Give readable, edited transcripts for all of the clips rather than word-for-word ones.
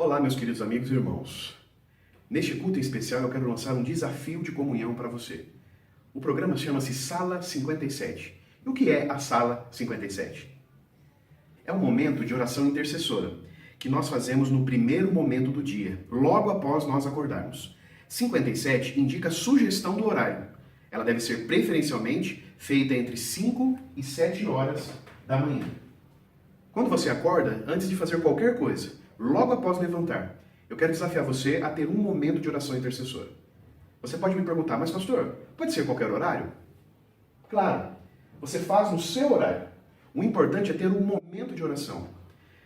Olá, meus queridos amigos e irmãos. Neste culto em especial, eu quero lançar um desafio de comunhão para você. O programa chama-se Sala 57. E o que é a Sala 57? É um momento de oração intercessora, que nós fazemos no primeiro momento do dia, logo após nós acordarmos. 57 indica sugestão do horário. Ela deve ser preferencialmente feita entre 5 e 7 horas da manhã. Quando você acorda, antes de fazer qualquer coisa, logo após levantar, eu quero desafiar você a ter um momento de oração intercessora. Você pode me perguntar, mas pastor, pode ser qualquer horário? Claro, você faz no seu horário. O importante é ter um momento de oração.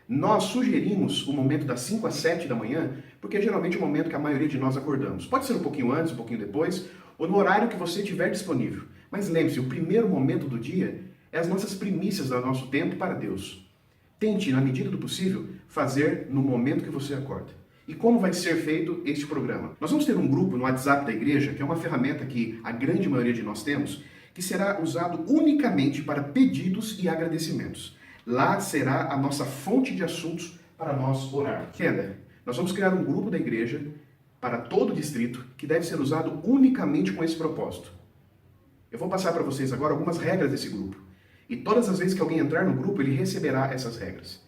Nós sugerimos o momento das 5 às 7 da manhã, porque é geralmente o momento que a maioria de nós acordamos. Pode ser um pouquinho antes, um pouquinho depois, ou no horário que você tiver disponível. Mas lembre-se, o primeiro momento do dia é as nossas primícias do nosso tempo para Deus. Tente, na medida do possível, fazer no momento que você acorda. E como vai ser feito este programa? Nós vamos ter um grupo no WhatsApp da igreja, que é uma ferramenta que a grande maioria de nós temos, que será usado unicamente para pedidos e agradecimentos. Lá será a nossa fonte de assuntos para nós orarmos. Entenda, nós vamos criar um grupo da igreja para todo o distrito que deve ser usado unicamente com esse propósito. Eu vou passar para vocês agora algumas regras desse grupo. E todas as vezes que alguém entrar no grupo, ele receberá essas regras.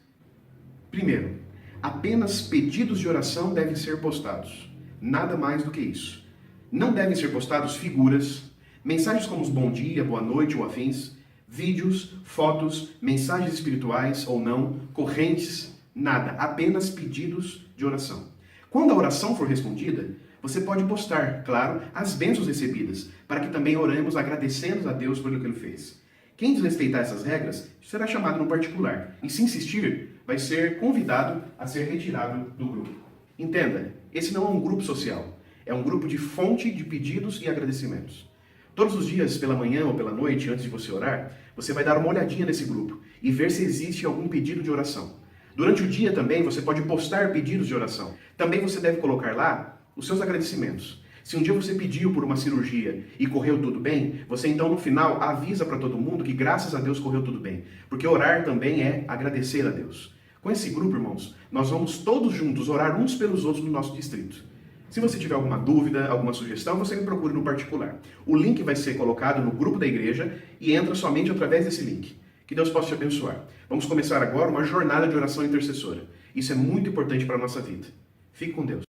Primeiro, apenas pedidos de oração devem ser postados. Nada mais do que isso. Não devem ser postados figuras, mensagens como os bom dia, boa noite ou afins, vídeos, fotos, mensagens espirituais ou não, correntes, nada. Apenas pedidos de oração. Quando a oração for respondida, você pode postar, claro, as bênçãos recebidas, para que também oremos agradecendo a Deus por aquilo que Ele fez. Quem desrespeitar essas regras será chamado no particular e, se insistir, vai ser convidado a ser retirado do grupo. Entenda, esse não é um grupo social, é um grupo de fonte de pedidos e agradecimentos. Todos os dias, pela manhã ou pela noite, antes de você orar, você vai dar uma olhadinha nesse grupo e ver se existe algum pedido de oração. Durante o dia também você pode postar pedidos de oração. Também você deve colocar lá os seus agradecimentos. Se um dia você pediu por uma cirurgia e correu tudo bem, você então no final avisa para todo mundo que graças a Deus correu tudo bem. Porque orar também é agradecer a Deus. Com esse grupo, irmãos, nós vamos todos juntos orar uns pelos outros no nosso distrito. Se você tiver alguma dúvida, alguma sugestão, você me procure no particular. O link vai ser colocado no grupo da igreja e entra somente através desse link. Que Deus possa te abençoar. Vamos começar agora uma jornada de oração intercessora. Isso é muito importante para a nossa vida. Fique com Deus.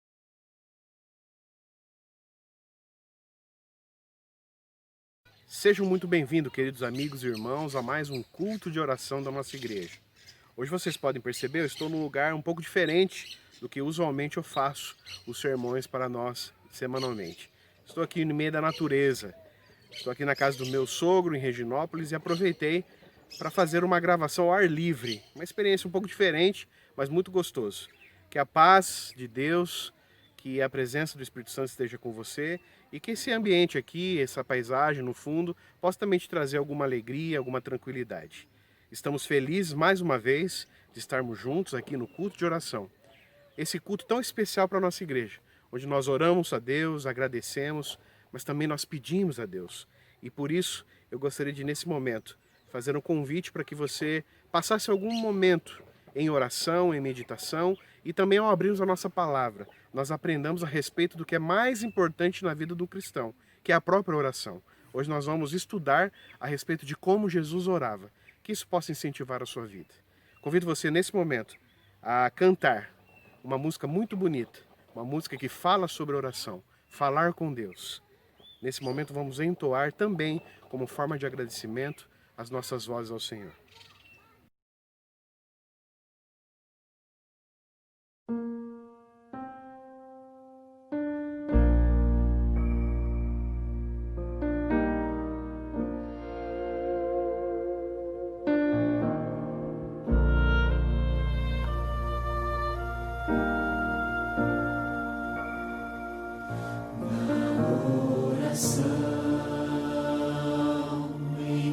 Sejam muito bem-vindos, queridos amigos e irmãos, a mais um culto de oração da nossa igreja. Hoje vocês podem perceber, eu estou num lugar um pouco diferente do que usualmente eu faço os sermões para nós semanalmente. Estou aqui no meio da natureza, estou aqui na casa do meu sogro, em Reginópolis, e aproveitei para fazer uma gravação ao ar livre. Uma experiência um pouco diferente, mas muito gostoso. Que a paz de Deus, que a presença do Espírito Santo esteja com você e que esse ambiente aqui, essa paisagem no fundo, possa também te trazer alguma alegria, alguma tranquilidade. Estamos felizes mais uma vez de estarmos juntos aqui no culto de oração. Esse culto tão especial para a nossa igreja, onde nós oramos a Deus, agradecemos, mas também nós pedimos a Deus. E por isso eu gostaria de, nesse momento, fazer um convite para que você passasse algum momento em oração, em meditação e também ao abrirmos a nossa palavra, nós aprendamos a respeito do que é mais importante na vida do cristão, que é a própria oração. Hoje nós vamos estudar a respeito de como Jesus orava, que isso possa incentivar a sua vida. Convido você nesse momento a cantar uma música muito bonita, uma música que fala sobre oração, falar com Deus. Nesse momento vamos entoar também, como forma de agradecimento, as nossas vozes ao Senhor.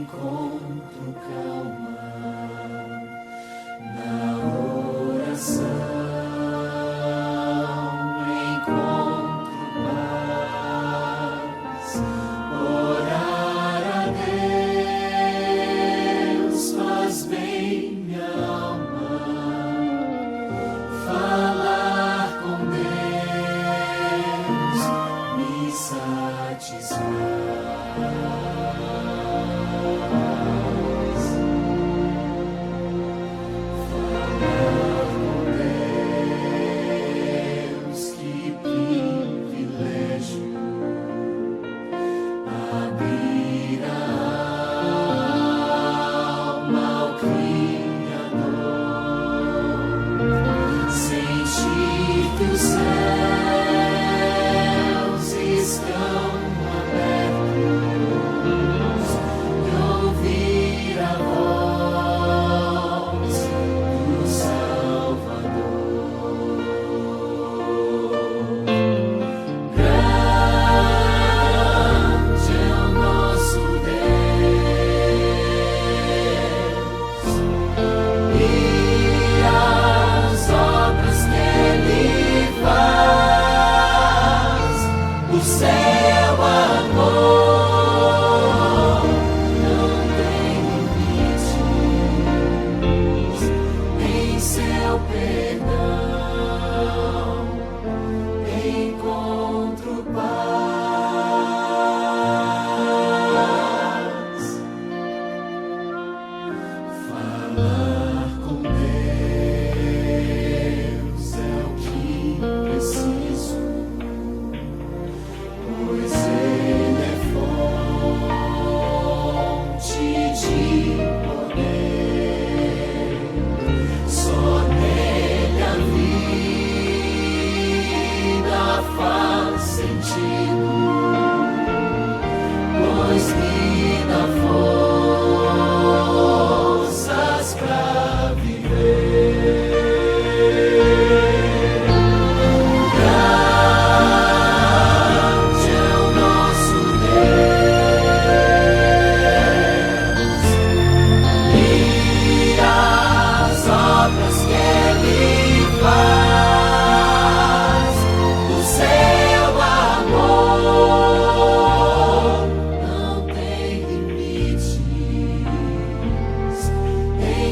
Encontro calma.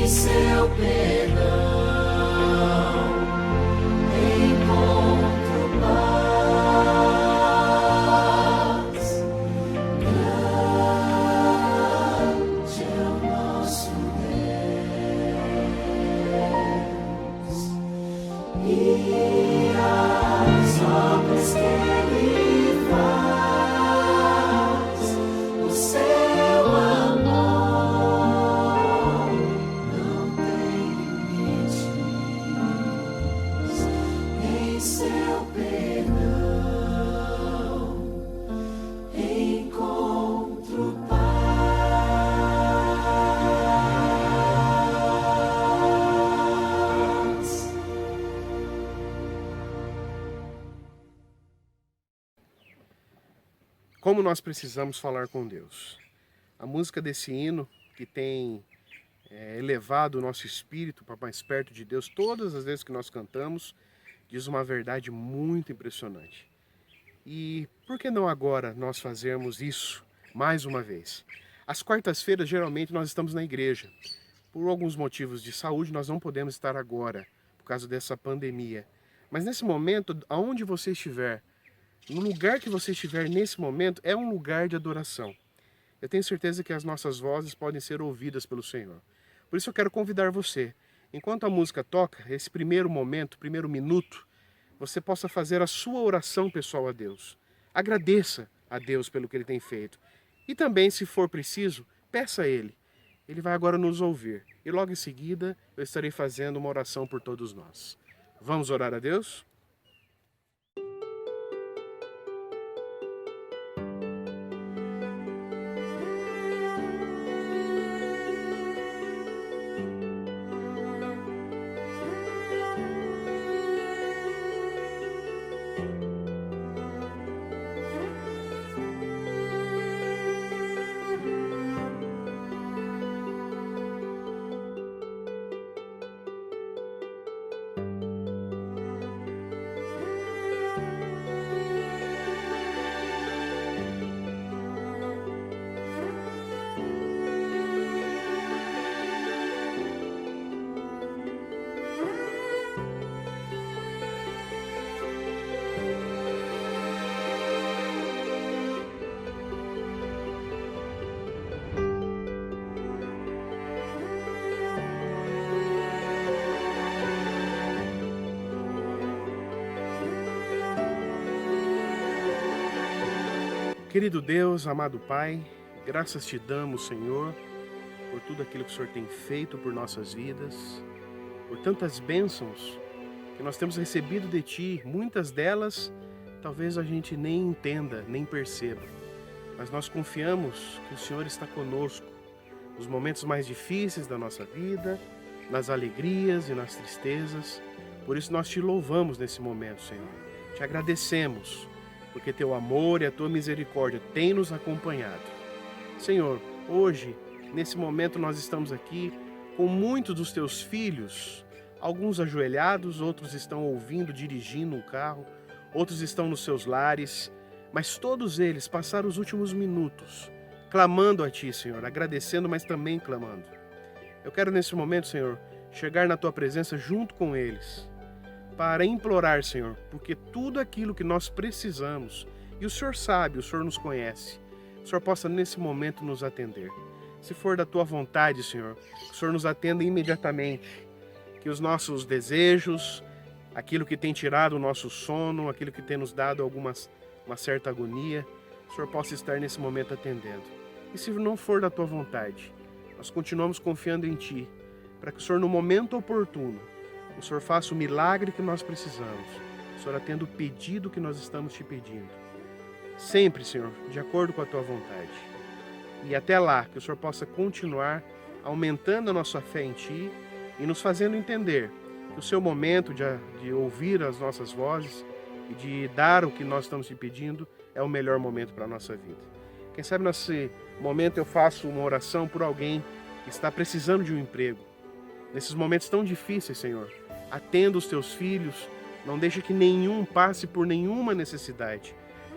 seu perdão encontro paz. Grande é o nosso Deus e as obras que Ele faz. O seu amor não tem limites. Em seu perdão encontro paz. Como nós precisamos falar com Deus. A música desse hino que tem elevado o nosso espírito para mais perto de Deus, todas as vezes que nós cantamos, diz uma verdade muito impressionante. E por que não agora nós fazermos isso mais uma vez? Às quartas-feiras, geralmente, nós estamos na igreja. Por alguns motivos de saúde, nós não podemos estar agora, por causa dessa pandemia. Mas nesse momento, aonde você estiver, no lugar que você estiver nesse momento, é um lugar de adoração. Eu tenho certeza que as nossas vozes podem ser ouvidas pelo Senhor. Por isso eu quero convidar você, enquanto a música toca, esse primeiro momento, primeiro minuto, você possa fazer a sua oração pessoal a Deus. Agradeça a Deus pelo que Ele tem feito. E também, se for preciso, peça a Ele. Ele vai agora nos ouvir. E logo em seguida, eu estarei fazendo uma oração por todos nós. Vamos orar a Deus? Querido Deus, amado Pai, graças te damos, Senhor, por tudo aquilo que o Senhor tem feito por nossas vidas, por tantas bênçãos que nós temos recebido de Ti, muitas delas talvez a gente nem entenda, nem perceba, mas nós confiamos que o Senhor está conosco nos momentos mais difíceis da nossa vida, nas alegrias e nas tristezas. Por isso nós te louvamos nesse momento, Senhor. Te agradecemos, porque teu amor e a tua misericórdia têm nos acompanhado. Senhor, hoje, nesse momento nós estamos aqui com muitos dos teus filhos, alguns ajoelhados, outros estão ouvindo, dirigindo um carro, outros estão nos seus lares, mas todos eles passaram os últimos minutos clamando a Ti, Senhor, agradecendo, mas também clamando. Eu quero nesse momento, Senhor, chegar na Tua presença junto com eles, para implorar, Senhor, porque tudo aquilo que nós precisamos, e o Senhor sabe, o Senhor nos conhece, o Senhor possa nesse momento nos atender. Se for da Tua vontade, Senhor, que o Senhor nos atenda imediatamente, que os nossos desejos, aquilo que tem tirado o nosso sono, aquilo que tem nos dado uma certa agonia, o Senhor possa estar nesse momento atendendo. E se não for da Tua vontade, nós continuamos confiando em Ti, para que o Senhor, no momento oportuno, o Senhor faça o milagre que nós precisamos. O Senhor atenda o pedido que nós estamos Te pedindo. Sempre, Senhor, de acordo com a Tua vontade. E até lá, que o Senhor possa continuar aumentando a nossa fé em Ti e nos fazendo entender que o Seu momento de ouvir as nossas vozes e de dar o que nós estamos Te pedindo é o melhor momento para a nossa vida. Quem sabe nesse momento eu faço uma oração por alguém que está precisando de um emprego. Nesses momentos tão difíceis, Senhor, atenda os Teus filhos, não deixe que nenhum passe por nenhuma necessidade.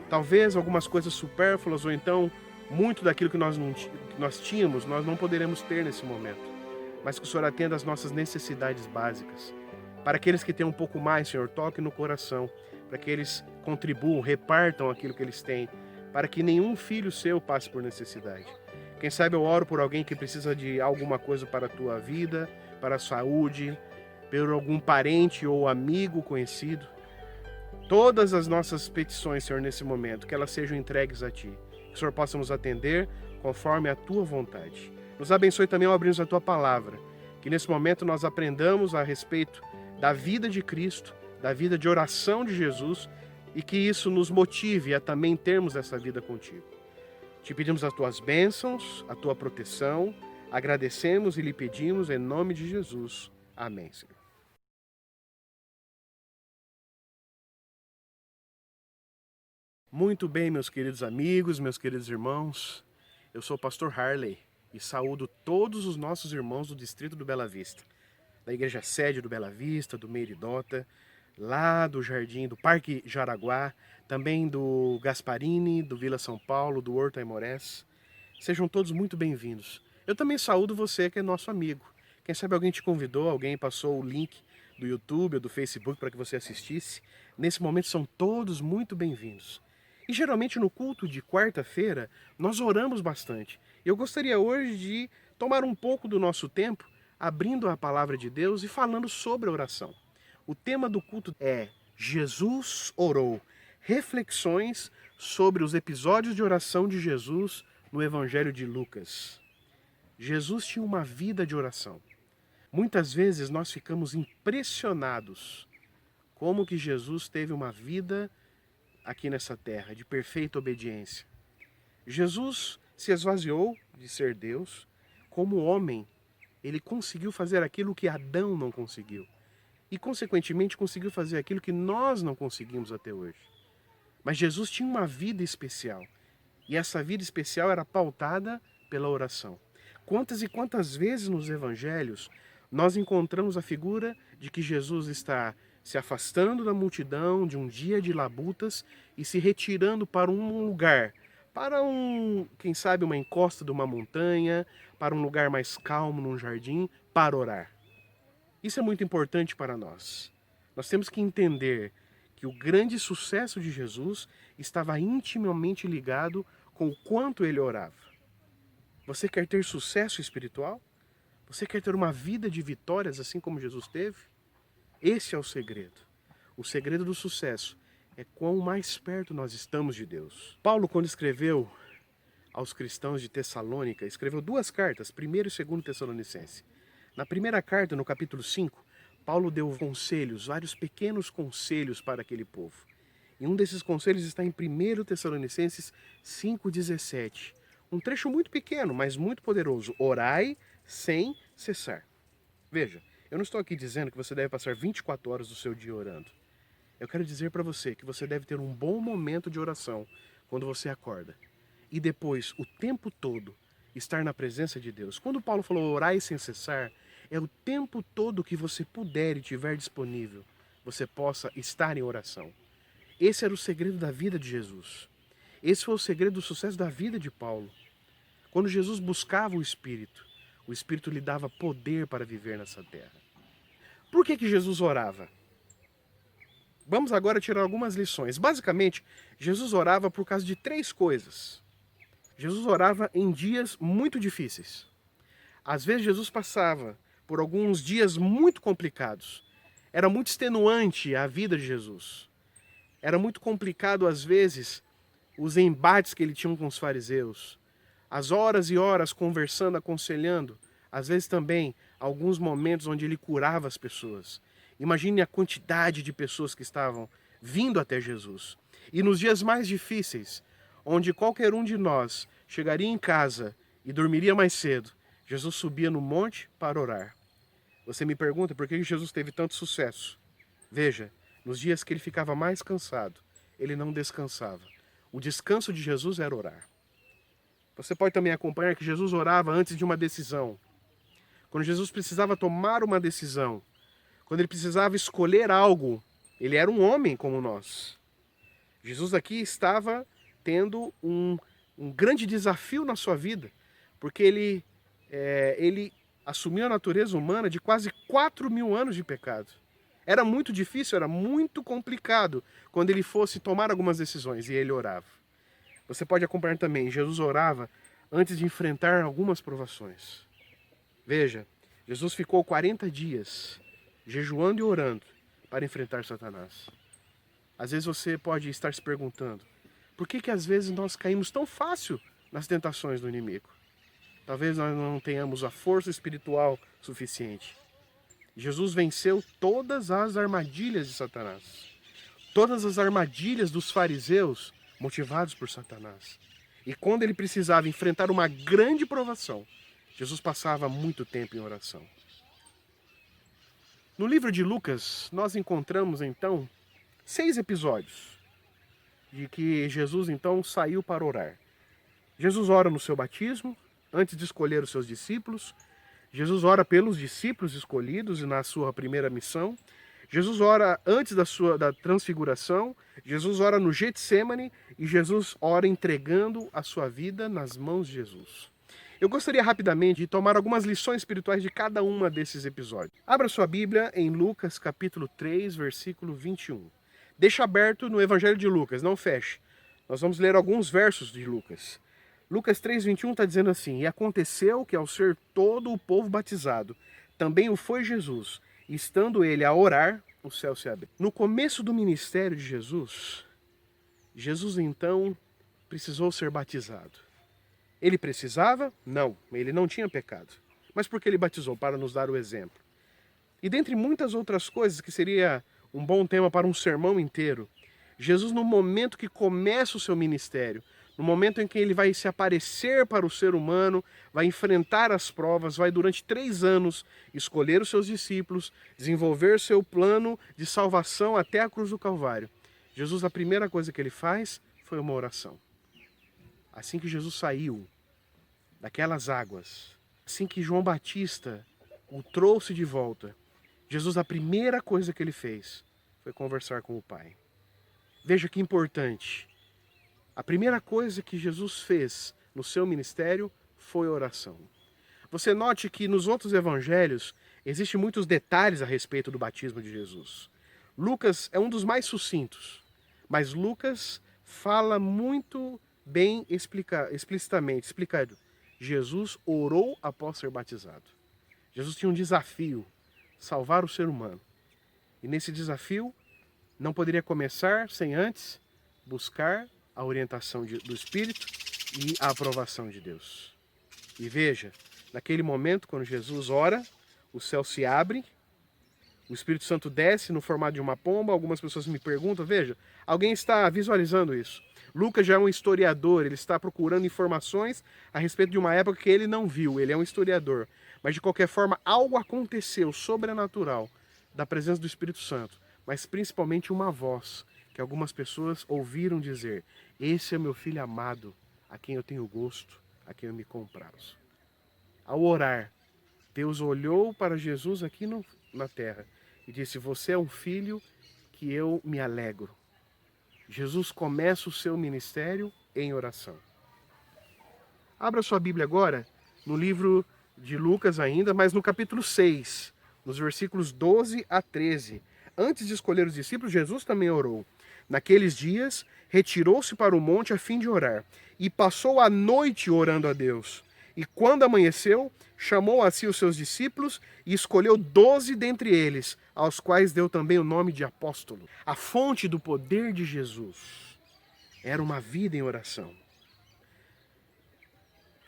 Talvez algumas coisas supérfluas ou então muito daquilo que nós tínhamos, nós não poderemos ter nesse momento. mas que o Senhor atenda às nossas necessidades básicas. Para aqueles que têm um pouco mais, Senhor, toque no coração, para que eles contribuam, repartam aquilo que eles têm, para que nenhum filho seu passe por necessidade. Quem sabe eu oro por alguém que precisa de alguma coisa para a tua vida, para a saúde, por algum parente ou amigo conhecido. Todas as nossas petições, Senhor, nesse momento, que elas sejam entregues a Ti. Que o Senhor possa nos atender conforme a Tua vontade. Nos abençoe também ao abrirmos a Tua palavra. Que nesse momento nós aprendamos a respeito da vida de Cristo, da vida de oração de Jesus, e que isso nos motive a também termos essa vida contigo. Te pedimos as Tuas bênçãos, a Tua proteção, agradecemos e lhe pedimos em nome de Jesus. Amém, Senhor. Muito bem, meus queridos amigos, meus queridos irmãos, eu sou o pastor Harley e saúdo todos os nossos irmãos do distrito do Bela Vista, da igreja sede do Bela Vista, do Meiridota, lá do Jardim do Parque Jaraguá, também do Gasparini, do Vila São Paulo, do Horto Aimorés. Sejam todos muito bem-vindos. Eu também saúdo você que é nosso amigo. Quem sabe alguém te convidou, alguém passou o link do YouTube ou do Facebook para que você assistisse. Nesse momento são todos muito bem-vindos. E geralmente no culto de quarta-feira nós oramos bastante. Eu gostaria hoje de tomar um pouco do nosso tempo abrindo a palavra de Deus e falando sobre a oração. O tema do culto é Jesus orou. Reflexões sobre os episódios de oração de Jesus no Evangelho de Lucas. Jesus tinha uma vida de oração. Muitas vezes nós ficamos impressionados como que Jesus teve uma vida aqui nessa terra, de perfeita obediência. Jesus se esvaziou de ser Deus. Como homem, ele conseguiu fazer aquilo que Adão não conseguiu. E, consequentemente, conseguiu fazer aquilo que nós não conseguimos até hoje. Mas Jesus tinha uma vida especial. E essa vida especial era pautada pela oração. Quantas e quantas vezes nos evangelhos nós encontramos a figura de que Jesus está se afastando da multidão de um dia de labutas e se retirando para um lugar, para quem sabe uma encosta de uma montanha, para um lugar mais calmo num jardim, para orar. Isso é muito importante para nós. Nós temos que entender que o grande sucesso de Jesus estava intimamente ligado com o quanto ele orava. Você quer ter sucesso espiritual? Você quer ter uma vida de vitórias assim como Jesus teve? Esse é o segredo. O segredo do sucesso é quão mais perto nós estamos de Deus. Paulo, quando escreveu aos cristãos de Tessalônica, escreveu 2 cartas, 1º e 2º Tessalonicense. Na primeira carta, no capítulo 5, Paulo deu conselhos, vários pequenos conselhos para aquele povo. E um desses conselhos está em 1º Tessalonicenses 5,17. Um trecho muito pequeno, mas muito poderoso. Orai sem cessar. Veja, eu não estou aqui dizendo que você deve passar 24 horas do seu dia orando. Eu quero dizer para você que você deve ter um bom momento de oração quando você acorda. E depois, o tempo todo, estar na presença de Deus. Quando Paulo falou orai sem cessar, é o tempo todo que você puder e tiver disponível, você possa estar em oração. Esse era o segredo da vida de Jesus. Esse foi o segredo do sucesso da vida de Paulo. Quando Jesus buscava o Espírito lhe dava poder para viver nessa terra. Por que Jesus orava? Vamos agora tirar algumas lições. Basicamente, Jesus orava por causa de 3 coisas. Jesus orava em dias muito difíceis. Às vezes Jesus passava por alguns dias muito complicados. Era muito extenuante a vida de Jesus. Era muito complicado, às vezes, os embates que ele tinha com os fariseus. As horas e horas conversando, aconselhando. Às vezes também, alguns momentos onde ele curava as pessoas. Imagine a quantidade de pessoas que estavam vindo até Jesus. E nos dias mais difíceis, onde qualquer um de nós chegaria em casa e dormiria mais cedo, Jesus subia no monte para orar. Você me pergunta por que Jesus teve tanto sucesso? Veja, nos dias que ele ficava mais cansado, ele não descansava. O descanso de Jesus era orar. Você pode também acompanhar que Jesus orava antes de uma decisão. Quando Jesus precisava tomar uma decisão, quando ele precisava escolher algo, ele era um homem como nós. Jesus aqui estava tendo um grande desafio na sua vida, porque ele assumiu a natureza humana de quase 4.000 anos de pecado. Era muito difícil, era muito complicado quando ele fosse tomar algumas decisões e ele orava. Você pode acompanhar também, Jesus orava antes de enfrentar algumas provações. Veja, Jesus ficou 40 dias jejuando e orando para enfrentar Satanás. Às vezes você pode estar se perguntando, por que às vezes nós caímos tão fácil nas tentações do inimigo? Talvez nós não tenhamos a força espiritual suficiente. Jesus venceu todas as armadilhas de Satanás. Todas as armadilhas dos fariseus motivados por Satanás. E quando ele precisava enfrentar uma grande provação, Jesus passava muito tempo em oração. No livro de Lucas, nós encontramos então 6 episódios de que Jesus então saiu para orar. Jesus ora no seu batismo, antes de escolher os seus discípulos. Jesus ora pelos discípulos escolhidos na sua primeira missão. Jesus ora antes da transfiguração. Jesus ora no Getsêmani e Jesus ora entregando a sua vida nas mãos de Jesus. Eu gostaria rapidamente de tomar algumas lições espirituais de cada uma desses episódios. Abra sua Bíblia em Lucas capítulo 3, versículo 21. Deixa aberto no Evangelho de Lucas, não feche. Nós vamos ler alguns versos de Lucas. Lucas 3:21 está dizendo assim: E aconteceu que ao ser todo o povo batizado, também o foi Jesus, e estando ele a orar, o céu se abriu. No começo do ministério de Jesus, Jesus então precisou ser batizado. Ele precisava? Não, ele não tinha pecado. Mas por que ele batizou? Para nos dar o exemplo. E dentre muitas outras coisas que seria um bom tema para um sermão inteiro, Jesus, no momento que começa o seu ministério, no momento em que ele vai se aparecer para o ser humano, vai enfrentar as provas, vai durante 3 anos escolher os seus discípulos, desenvolver seu plano de salvação até a cruz do Calvário. Jesus, a primeira coisa que ele faz foi uma oração. Assim que Jesus saiu daquelas águas, assim que João Batista o trouxe de volta, Jesus, a primeira coisa que ele fez foi conversar com o Pai. Veja que importante. A primeira coisa que Jesus fez no seu ministério foi oração. Você note que nos outros evangelhos existem muitos detalhes a respeito do batismo de Jesus. Lucas é um dos mais sucintos, mas Lucas fala muito bem explicitamente, explicado. Jesus orou após ser batizado. Jesus tinha um desafio, salvar o ser humano. E nesse desafio não poderia começar sem antes buscar a orientação do Espírito e a aprovação de Deus. E veja, naquele momento, quando Jesus ora, o céu se abre, o Espírito Santo desce no formato de uma pomba. Algumas pessoas me perguntam, veja, alguém está visualizando isso. Lucas já é um historiador, ele está procurando informações a respeito de uma época que ele não viu, ele é um historiador. Mas de qualquer forma, algo aconteceu sobrenatural da presença do Espírito Santo, mas principalmente uma voz que algumas pessoas ouviram dizer: esse é meu filho amado, a quem eu tenho gosto, a quem eu me comprazo. Ao orar, Deus olhou para Jesus aqui na terra e disse: você é um filho que eu me alegro. Jesus começa o seu ministério em oração. Abra sua Bíblia agora no livro de Lucas ainda, mas no capítulo 6, nos versículos 12 a 13. Antes de escolher os discípulos, Jesus também orou. Naqueles dias, retirou-se para o monte a fim de orar, e passou a noite orando a Deus. E quando amanheceu, chamou a si os seus discípulos e escolheu 12 dentre eles, aos quais deu também o nome de apóstolo. A fonte do poder de Jesus era uma vida em oração.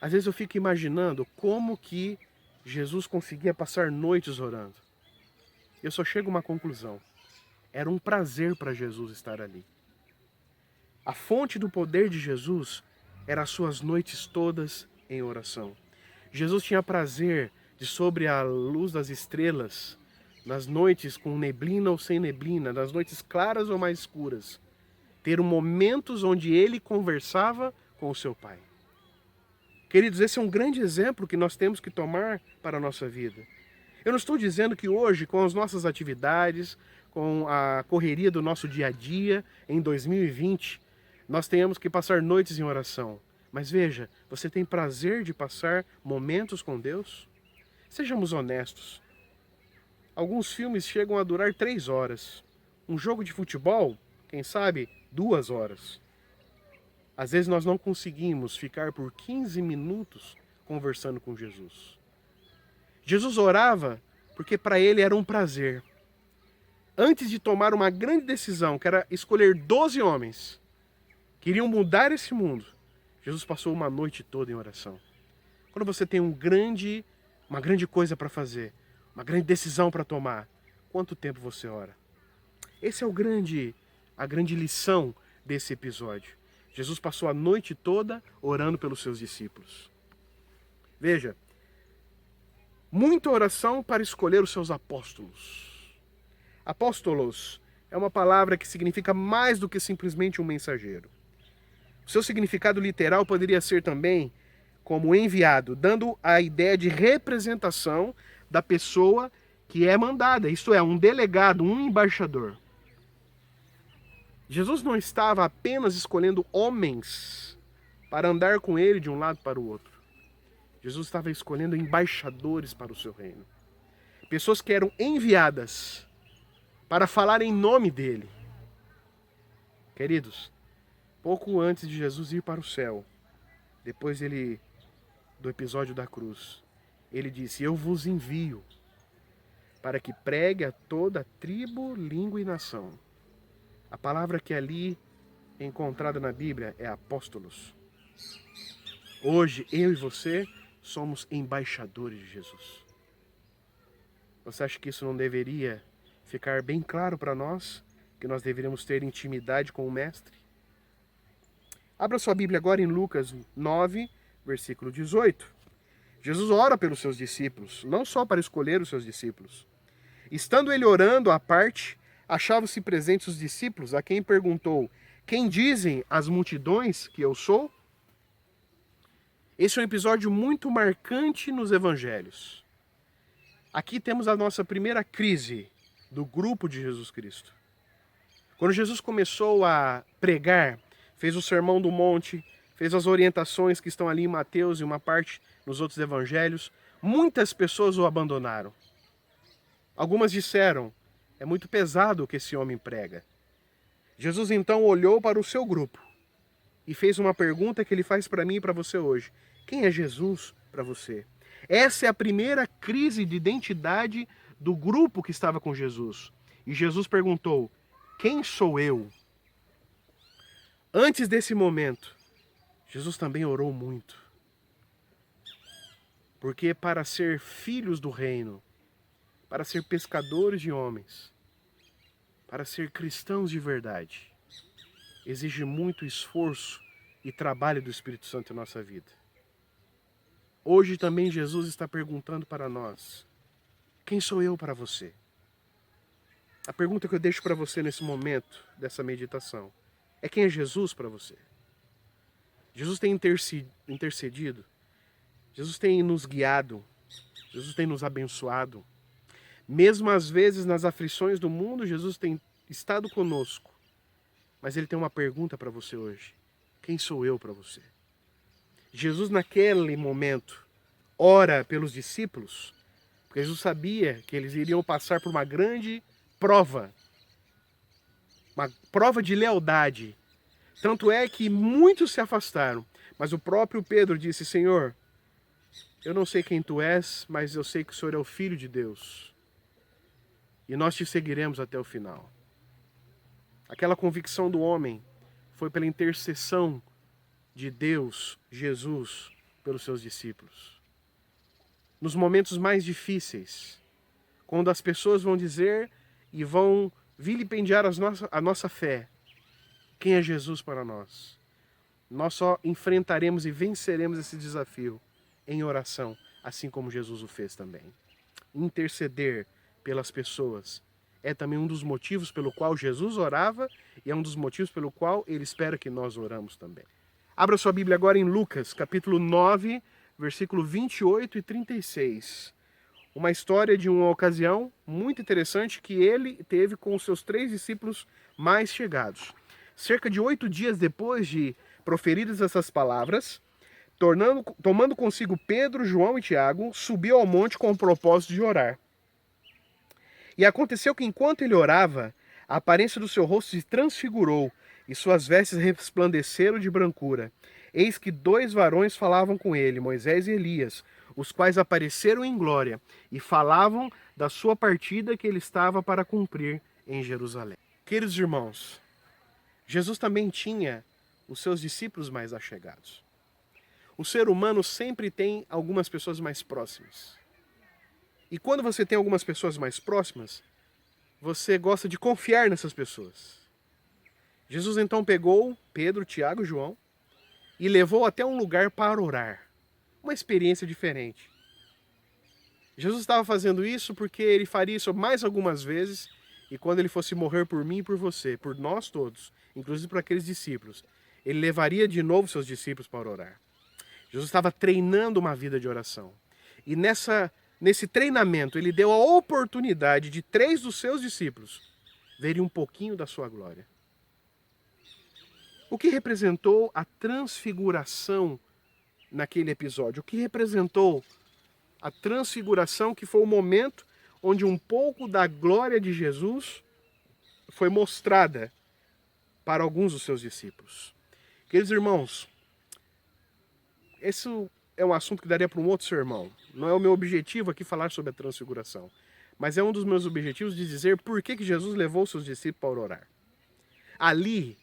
Às vezes eu fico imaginando como que Jesus conseguia passar noites orando. Eu só chego a uma conclusão. Era um prazer para Jesus estar ali. A fonte do poder de Jesus eram as suas noites todas em oração. Jesus tinha prazer de, sobre a luz das estrelas, nas noites com neblina ou sem neblina, nas noites claras ou mais escuras, ter momentos onde ele conversava com o seu Pai. Queridos, esse é um grande exemplo que nós temos que tomar para a nossa vida. Eu não estou dizendo que hoje, com as nossas atividades, com a correria do nosso dia a dia, em 2020, nós tenhamos que passar noites em oração. Mas veja, você tem prazer de passar momentos com Deus? Sejamos honestos. Alguns filmes chegam a durar 3 horas. Um jogo de futebol, quem sabe, 2 horas. Às vezes nós não conseguimos ficar por 15 minutos conversando com Jesus. Jesus orava porque para ele era um prazer. Antes de tomar uma grande decisão, que era escolher 12 homens que iriam mudar esse mundo, Jesus passou uma noite toda em oração. Quando você tem uma grande coisa para fazer, uma grande decisão para tomar, quanto tempo você ora? Essa é a grande lição desse episódio. Jesus passou a noite toda orando pelos seus discípulos. Veja, muita oração para escolher os seus apóstolos. Apóstolos é uma palavra que significa mais do que simplesmente um mensageiro. O seu significado literal poderia ser também como enviado, dando a ideia de representação da pessoa que é mandada, isto é, um delegado, um embaixador. Jesus não estava apenas escolhendo homens para andar com ele de um lado para o outro. Jesus estava escolhendo embaixadores para o seu reino. Pessoas que eram enviadas para falar em nome dele. Queridos, pouco antes de Jesus ir para o céu, depois do episódio da cruz, ele disse: eu vos envio para que pregue a toda tribo, língua e nação. A palavra que ali é encontrada na Bíblia é apóstolos. Hoje, eu e você somos embaixadores de Jesus. Você acha que isso não deveria ficar bem claro para nós? Que nós deveríamos ter intimidade com o Mestre? Abra sua Bíblia agora em Lucas 9, versículo 18. Jesus ora pelos seus discípulos, não só para escolher os seus discípulos. Estando ele orando à parte, achavam-se presentes os discípulos, a quem perguntou: quem dizem as multidões que eu sou? Esse é um episódio muito marcante nos evangelhos. Aqui temos a nossa primeira crise do grupo de Jesus Cristo. Quando Jesus começou a pregar, fez o Sermão do Monte, fez as orientações que estão ali em Mateus e uma parte nos outros evangelhos, muitas pessoas o abandonaram. Algumas disseram: é muito pesado o que esse homem prega. Jesus então olhou para o seu grupo e fez uma pergunta que ele faz para mim e para você hoje: quem é Jesus para você? Essa é a primeira crise de identidade do grupo que estava com Jesus. E Jesus perguntou: quem sou eu? Antes desse momento, Jesus também orou muito. Porque para ser filhos do reino, para ser pescadores de homens, para ser cristãos de verdade, exige muito esforço e trabalho do Espírito Santo em nossa vida. Hoje também Jesus está perguntando para nós: quem sou eu para você? A pergunta que eu deixo para você nesse momento dessa meditação é: quem é Jesus para você? Jesus tem intercedido, Jesus tem nos guiado, Jesus tem nos abençoado. Mesmo às vezes nas aflições do mundo, Jesus tem estado conosco. Mas ele tem uma pergunta para você hoje: quem sou eu para você? Jesus naquele momento ora pelos discípulos, porque Jesus sabia que eles iriam passar por uma grande prova, uma prova de lealdade. Tanto é que muitos se afastaram, mas o próprio Pedro disse: Senhor, eu não sei quem tu és, mas eu sei que o Senhor é o Filho de Deus. E nós te seguiremos até o final. Aquela convicção do homem foi pela intercessão de Deus, Jesus, pelos seus discípulos. Nos momentos mais difíceis, quando as pessoas vão dizer e vão vilipendiar a nossa fé, quem é Jesus para nós? Nós só enfrentaremos e venceremos esse desafio em oração, assim como Jesus o fez também. Interceder pelas pessoas é também um dos motivos pelo qual Jesus orava e é um dos motivos pelo qual ele espera que nós oramos também. Abra sua Bíblia agora em Lucas, capítulo 9, versículo 28 e 36. Uma história de uma ocasião muito interessante que ele teve com os seus 3 discípulos mais chegados. Cerca de 8 dias depois de proferidas essas palavras, Tomando consigo Pedro, João e Tiago, subiu ao monte com o propósito de orar. E aconteceu que enquanto ele orava, a aparência do seu rosto se transfigurou, e suas vestes resplandeceram de brancura. Eis que 2 varões falavam com ele, Moisés e Elias, os quais apareceram em glória, e falavam da sua partida que ele estava para cumprir em Jerusalém. Queridos irmãos, Jesus também tinha os seus discípulos mais achegados. O ser humano sempre tem algumas pessoas mais próximas. E quando você tem algumas pessoas mais próximas, você gosta de confiar nessas pessoas. Jesus então pegou Pedro, Tiago e João e levou até um lugar para orar. Uma experiência diferente. Jesus estava fazendo isso porque ele faria isso mais algumas vezes, e quando ele fosse morrer por mim e por você, por nós todos, inclusive por aqueles discípulos, ele levaria de novo seus discípulos para orar. Jesus estava treinando uma vida de oração. E nesse treinamento, ele deu a oportunidade de 3 dos seus discípulos verem um pouquinho da sua glória. O que representou a transfiguração naquele episódio? O que representou a transfiguração, que foi o momento onde um pouco da glória de Jesus foi mostrada para alguns dos seus discípulos? Queridos irmãos, esse é um assunto que daria para um outro sermão. Não é o meu objetivo aqui falar sobre a transfiguração, mas é um dos meus objetivos de dizer por que Jesus levou seus discípulos para orar. Ali,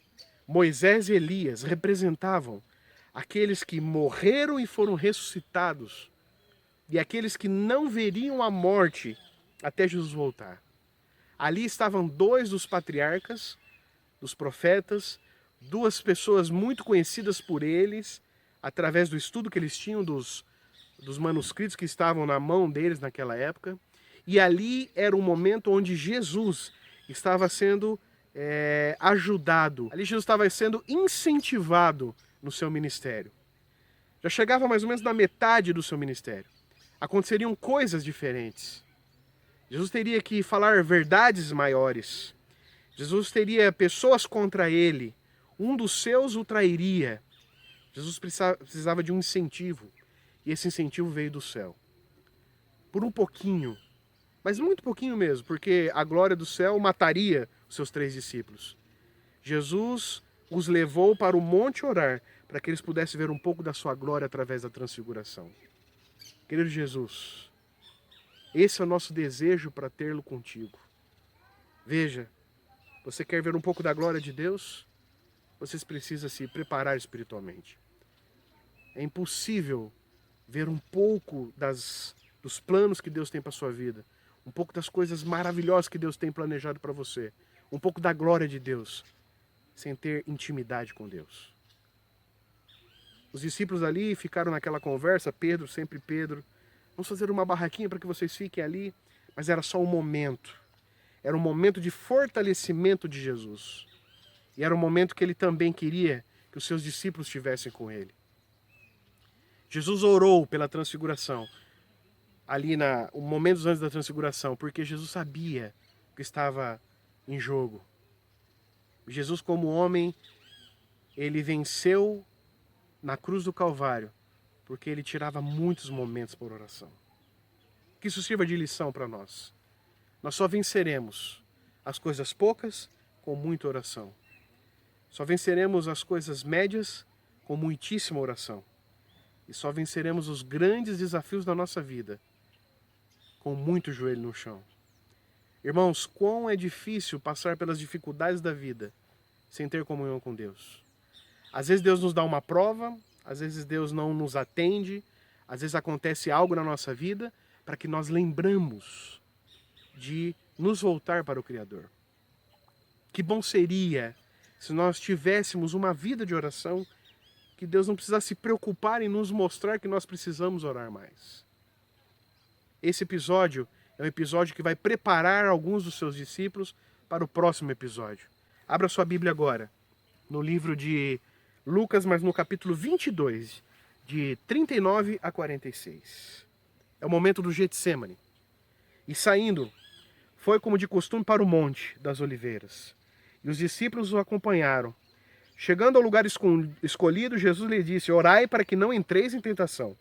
Moisés e Elias representavam aqueles que morreram e foram ressuscitados, e aqueles que não veriam a morte até Jesus voltar. Ali estavam 2 dos patriarcas, dos profetas, 2 pessoas muito conhecidas por eles, através do estudo que eles tinham dos manuscritos que estavam na mão deles naquela época. E ali era o momento onde Jesus estava sendo ajudado. Ali Jesus estava sendo incentivado no seu ministério. Já chegava mais ou menos na metade do seu ministério. Aconteceriam coisas diferentes. Jesus teria que falar verdades maiores. Jesus teria pessoas contra ele. Um dos seus o trairia. Jesus precisava de um incentivo. E esse incentivo veio do céu. Por um pouquinho. Mas muito pouquinho mesmo, porque a glória do céu mataria os seus 3 discípulos. Jesus os levou para o monte orar, para que eles pudessem ver um pouco da sua glória através da transfiguração. Querido Jesus, esse é o nosso desejo para tê-lo contigo. Veja, você quer ver um pouco da glória de Deus? Você precisa se preparar espiritualmente. É impossível ver um pouco dos planos que Deus tem para a sua vida, um pouco das coisas maravilhosas que Deus tem planejado para você, um pouco da glória de Deus, sem ter intimidade com Deus. Os discípulos ali ficaram naquela conversa, Pedro, sempre Pedro, vamos fazer uma barraquinha para que vocês fiquem ali, mas era só um momento. Era um momento de fortalecimento de Jesus. E era um momento que ele também queria que os seus discípulos estivessem com ele. Jesus orou pela transfiguração, ali momentos antes da transfiguração, porque Jesus sabia o que estava em jogo. Jesus, como homem, ele venceu na cruz do Calvário, porque ele tirava muitos momentos por oração. Que isso sirva de lição para nós. Nós só venceremos as coisas poucas com muita oração. Só venceremos as coisas médias com muitíssima oração. E só venceremos os grandes desafios da nossa vida com muito joelho no chão. Irmãos, quão é difícil passar pelas dificuldades da vida sem ter comunhão com Deus. Às vezes Deus nos dá uma prova, às vezes Deus não nos atende, às vezes acontece algo na nossa vida para que nós lembramos de nos voltar para o Criador. Que bom seria se nós tivéssemos uma vida de oração, que Deus não precisasse se preocupar em nos mostrar que nós precisamos orar mais. Esse episódio é um episódio que vai preparar alguns dos seus discípulos para o próximo episódio. Abra sua Bíblia agora, no livro de Lucas, mas no capítulo 22, de 39 a 46. É o momento do Getsêmani. E saindo, foi como de costume para o Monte das Oliveiras. E os discípulos o acompanharam. Chegando ao lugar escolhido, Jesus lhe disse: orai para que não entreis em tentação.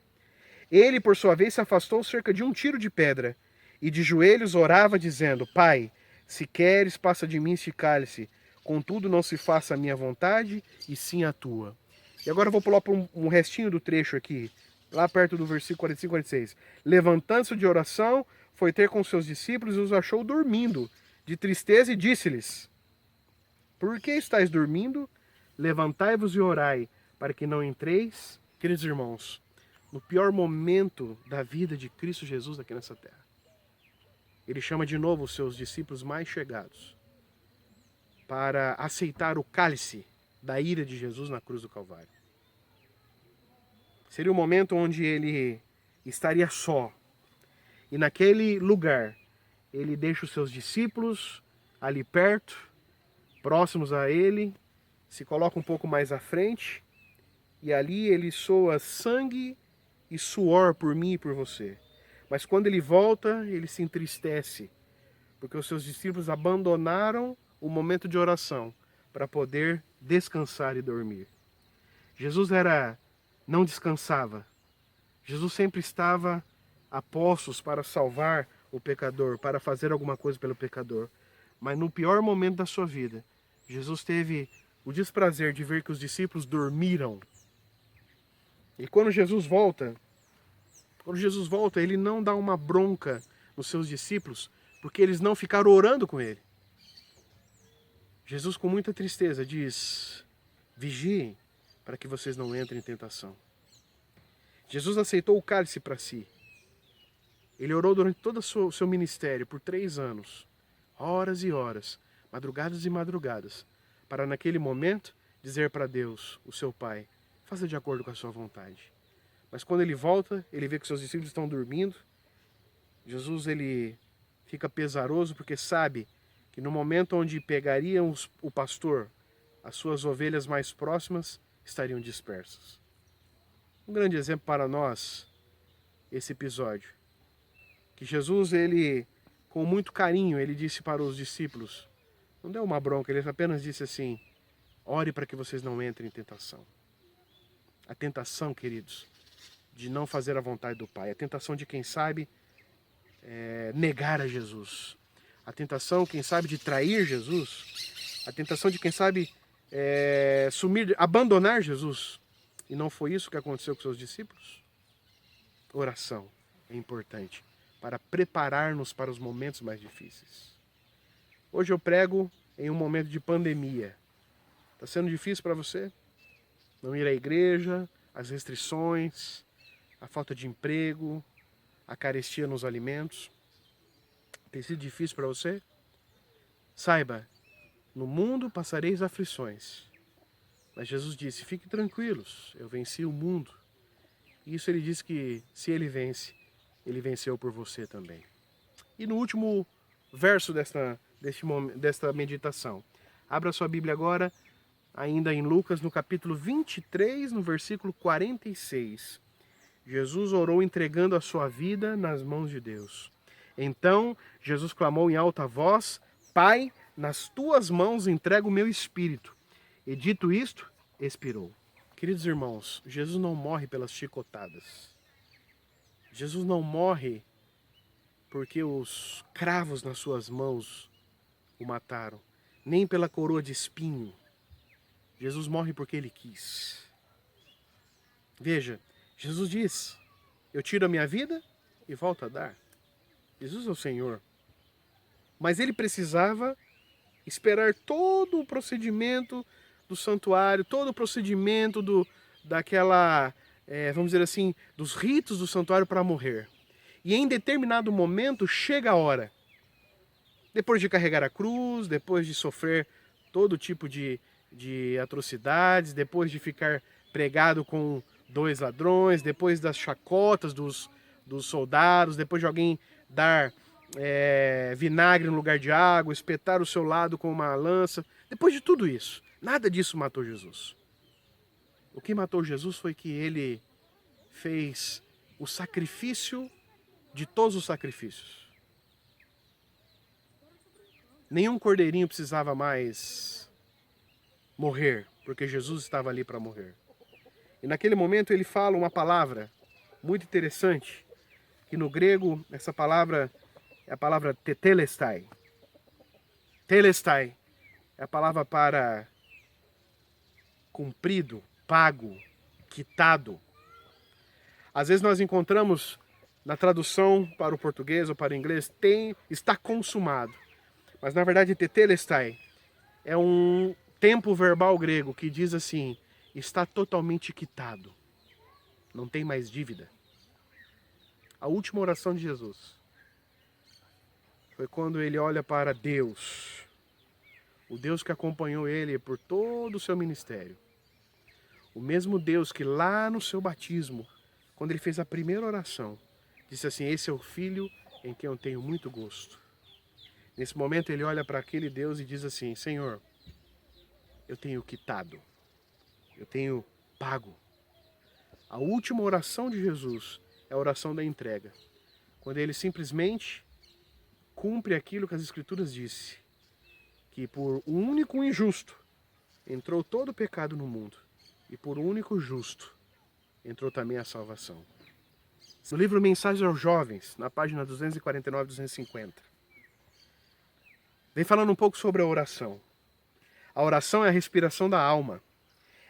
Ele, por sua vez, se afastou cerca de um tiro de pedra e de joelhos orava, dizendo: Pai, se queres, passa de mim este cálice. Contudo, não se faça a minha vontade, e sim a tua. E agora eu vou pular para um restinho do trecho aqui, lá perto do versículo 45 e 46. Levantando-se de oração, foi ter com seus discípulos e os achou dormindo, de tristeza, e disse-lhes: Por que estáis dormindo? Levantai-vos e orai, para que não entreis. Queridos irmãos, no pior momento da vida de Cristo Jesus aqui nessa terra, ele chama de novo os seus discípulos mais chegados para aceitar o cálice da ira de Jesus na cruz do Calvário. Seria o momento onde ele estaria só. E naquele lugar, ele deixa os seus discípulos ali perto, próximos a ele, se coloca um pouco mais à frente, e ali ele soa sangue e suor por mim e por você. Mas quando ele volta, ele se entristece, porque os seus discípulos abandonaram o momento de oração para poder descansar e dormir. Jesus não descansava. Jesus sempre estava a postos para salvar o pecador, para fazer alguma coisa pelo pecador. Mas no pior momento da sua vida, Jesus teve o desprazer de ver que os discípulos dormiram. E quando Jesus volta, ele não dá uma bronca nos seus discípulos, porque eles não ficaram orando com ele. Jesus, com muita tristeza, diz: vigiem para que vocês não entrem em tentação. Jesus aceitou o cálice para si. Ele orou durante todo o seu ministério por 3 anos, horas e horas, madrugadas e madrugadas, para naquele momento dizer para Deus, o seu Pai: faça de acordo com a sua vontade. Mas quando ele volta, ele vê que seus discípulos estão dormindo. Jesus, ele fica pesaroso porque sabe que no momento onde pegariam o pastor, as suas ovelhas mais próximas estariam dispersas. Um grande exemplo para nós, esse episódio. Que Jesus, ele, com muito carinho, ele disse para os discípulos, não deu uma bronca, ele apenas disse assim: ore para que vocês não entrem em tentação. A tentação, queridos, de não fazer a vontade do Pai. A tentação de, quem sabe, negar a Jesus. A tentação, quem sabe, de trair Jesus. A tentação de, quem sabe, abandonar Jesus. E não foi isso que aconteceu com seus discípulos? Oração é importante para preparar-nos para os momentos mais difíceis. Hoje eu prego em um momento de pandemia. Está sendo difícil para você? Não ir à igreja, as restrições, a falta de emprego, a carestia nos alimentos. Tem sido difícil para você? Saiba, no mundo passareis aflições. Mas Jesus disse: fiquem tranquilos, eu venci o mundo. E isso ele disse que se ele vence, ele venceu por você também. E no último verso desta meditação, abra sua Bíblia agora, ainda em Lucas, no capítulo 23, no versículo 46. Jesus orou entregando a sua vida nas mãos de Deus. Então Jesus clamou em alta voz: Pai, nas tuas mãos entrego o meu espírito. E dito isto, expirou. Queridos irmãos, Jesus não morre pelas chicotadas. Jesus não morre porque os cravos nas suas mãos o mataram, nem pela coroa de espinho. Jesus morre porque ele quis. Veja, Jesus diz: eu tiro a minha vida e volto a dar. Jesus é o Senhor. Mas ele precisava esperar todo o procedimento do santuário, todo o procedimento vamos dizer assim, dos ritos do santuário para morrer. E em determinado momento chega a hora. Depois de carregar a cruz, depois de sofrer todo tipo de atrocidades, depois de ficar pregado com 2 ladrões, depois das chacotas dos soldados, depois de alguém dar vinagre no lugar de água, espetar o seu lado com uma lança. Depois de tudo isso, nada disso matou Jesus. O que matou Jesus foi que ele fez o sacrifício de todos os sacrifícios. Nenhum cordeirinho precisava mais morrer porque Jesus estava ali para morrer. E naquele momento ele fala uma palavra muito interessante, que no grego essa palavra é a palavra tetelestai. Telestai é a palavra para cumprido, pago, quitado. Às vezes nós encontramos na tradução para o português ou para o inglês, está consumado. Mas na verdade tetelestai é um tempo verbal grego que diz assim, está totalmente quitado. Não tem mais dívida. A última oração de Jesus foi quando ele olha para Deus, o Deus que acompanhou ele por todo o seu ministério. O mesmo Deus que lá no seu batismo, quando ele fez a primeira oração, disse assim, esse é o Filho em quem eu tenho muito gosto. Nesse momento ele olha para aquele Deus e diz assim, Senhor, eu tenho quitado, eu tenho pago. A última oração de Jesus é a oração da entrega, quando ele simplesmente cumpre aquilo que as Escrituras dizem, que por um único injusto entrou todo o pecado no mundo, e por um único justo entrou também a salvação. No livro Mensagens aos Jovens, na página 249 e 250, vem falando um pouco sobre a oração. A oração é a respiração da alma.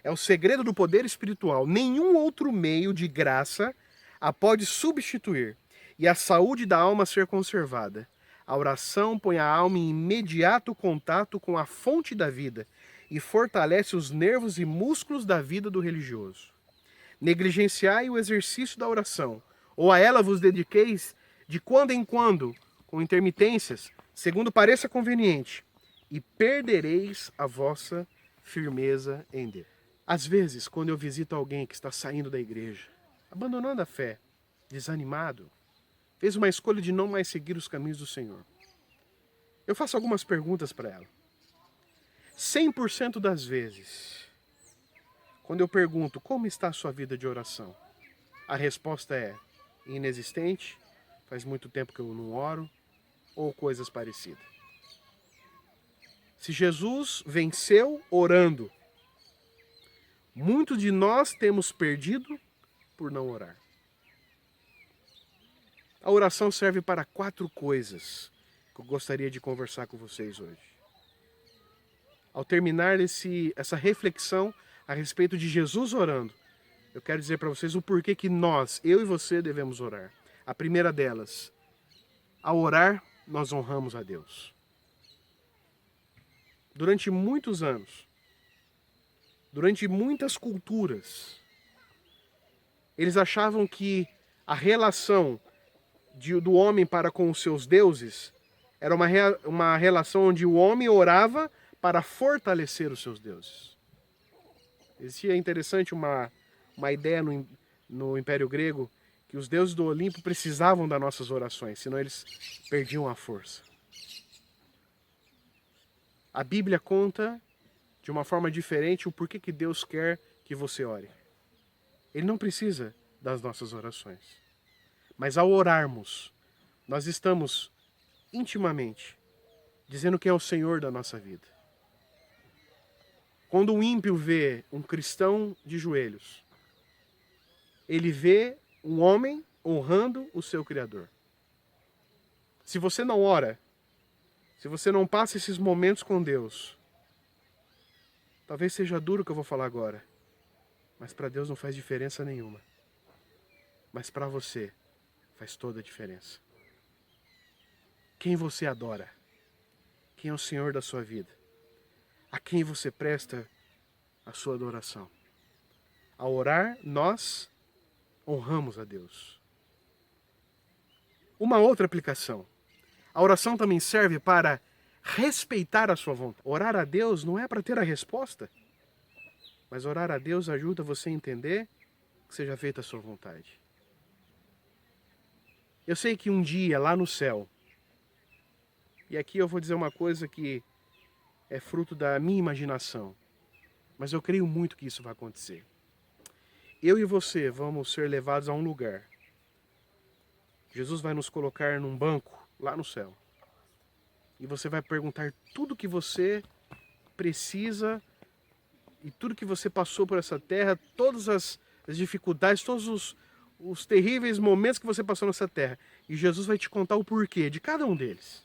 É o segredo do poder espiritual. Nenhum outro meio de graça a pode substituir e a saúde da alma ser conservada. A oração põe a alma em imediato contato com a fonte da vida e fortalece os nervos e músculos da vida do religioso. Negligenciai o exercício da oração, ou a ela vos dediqueis de quando em quando, com intermitências, segundo pareça conveniente, e perdereis a vossa firmeza em Deus. Às vezes, quando eu visito alguém que está saindo da igreja, abandonando a fé, desanimado, fez uma escolha de não mais seguir os caminhos do Senhor, eu faço algumas perguntas para ela. 100% das vezes, quando eu pergunto como está a sua vida de oração, a resposta é inexistente, faz muito tempo que eu não oro, ou coisas parecidas. Se Jesus venceu orando, muitos de nós temos perdido por não orar. A oração serve para 4 coisas que eu gostaria de conversar com vocês hoje. Ao terminar essa reflexão a respeito de Jesus orando, eu quero dizer para vocês o porquê que nós, eu e você, devemos orar. A primeira delas, ao orar, nós honramos a Deus. Durante muitos anos, durante muitas culturas, eles achavam que a relação do homem para com os seus deuses era uma relação onde o homem orava para fortalecer os seus deuses. Existia, interessante, uma ideia no Império Grego que os deuses do Olimpo precisavam das nossas orações, senão eles perdiam a força. A Bíblia conta de uma forma diferente o porquê que Deus quer que você ore. Ele não precisa das nossas orações. Mas ao orarmos, nós estamos intimamente dizendo que é o Senhor da nossa vida. Quando um ímpio vê um cristão de joelhos, ele vê um homem honrando o seu Criador. Se você não ora, se você não passa esses momentos com Deus, talvez seja duro o que eu vou falar agora, mas para Deus não faz diferença nenhuma. Mas para você faz toda a diferença. Quem você adora? Quem é o Senhor da sua vida? A quem você presta a sua adoração? Ao orar, nós honramos a Deus. Uma outra aplicação. A oração também serve para respeitar a sua vontade. Orar a Deus não é para ter a resposta, mas orar a Deus ajuda você a entender que seja feita a sua vontade. Eu sei que um dia lá no céu, e aqui eu vou dizer uma coisa que é fruto da minha imaginação, mas eu creio muito que isso vai acontecer. Eu e você vamos ser levados a um lugar. Jesus vai nos colocar num banco lá no céu. E você vai perguntar tudo que você precisa e tudo que você passou por essa terra, todas as dificuldades, todos os terríveis momentos que você passou nessa terra. E Jesus vai te contar o porquê de cada um deles.